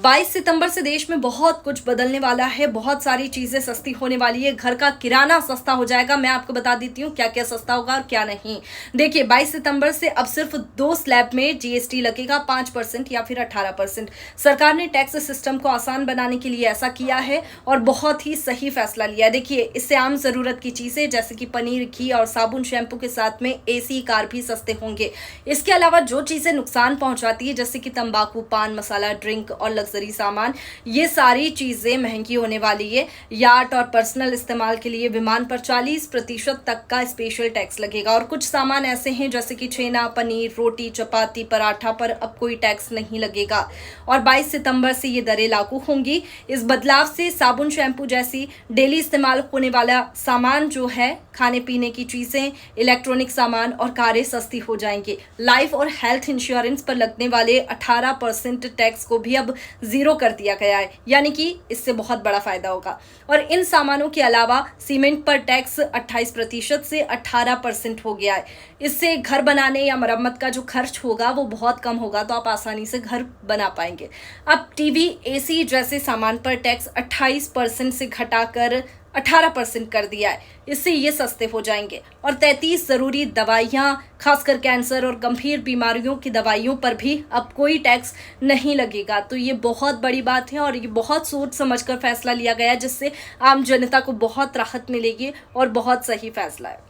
22 सितंबर से देश में बहुत कुछ बदलने वाला है। बहुत सारी चीजें सस्ती होने वाली है। घर का किराना सस्ता हो जाएगा। मैं आपको बता देती हूँ क्या क्या सस्ता होगा और क्या नहीं। देखिए, 22 सितंबर से अब सिर्फ 2 स्लैब में जीएसटी लगेगा, 5% या फिर 18%। सरकार ने टैक्स सिस्टम को आसान बनाने के लिए ऐसा किया है और बहुत ही सही फैसला लिया है। देखिए, इससे आम जरूरत की चीजें जैसे कि पनीर, घी और साबुन, शैम्पू के साथ में एसी, कार भी सस्ते होंगे। इसके अलावा जो चीजें नुकसान पहुंचाती है जैसे कि तंबाकू, पान मसाला, ड्रिंक और लग्जरी सामान, ये सारी चीजें महंगी होने वाली है। याट और पर्सनल इस्तेमाल के लिए विमान पर 40% तक का स्पेशल टैक्स लगेगा और कुछ सामान ऐसे हैं जैसे कि छेना, पनीर, रोटी, चपाती, पराठा पर अब कोई टैक्स नहीं लगेगा और 22 सितंबर से ये दरें लागू होंगी। इस बदलाव से साबुन, शैम्पू जैसी डेली इस्तेमाल होने वाला सामान जो है, खाने पीने की चीजें, इलेक्ट्रॉनिक सामान और कारें सस्ती हो जाएंगी। लाइफ और हेल्थ इंश्योरेंस पर लगने वाले 18% टैक्स को भी अब 0 कर दिया गया है, यानी कि इससे बहुत बड़ा फायदा होगा। और इन सामानों के अलावा सीमेंट पर टैक्स 28% से 18% हो गया है। इससे घर बनाने या मरम्मत का जो खर्च होगा वो बहुत कम होगा, तो आप आसानी से घर बना पाएंगे। अब टीवी, एसी जैसे सामान पर टैक्स 28% से घटाकर 18% कर दिया है। इससे ये सस्ते हो जाएंगे और 33 जरूरी दवाइयां, खासकर कैंसर और गंभीर बीमारियों की दवाइयों पर भी अब कोई टैक्स नहीं लगेगा। तो ये बहुत बड़ी बात है और ये बहुत सोच समझकर फैसला लिया गया, जिससे आम जनता को बहुत राहत मिलेगी और बहुत सही फैसला है।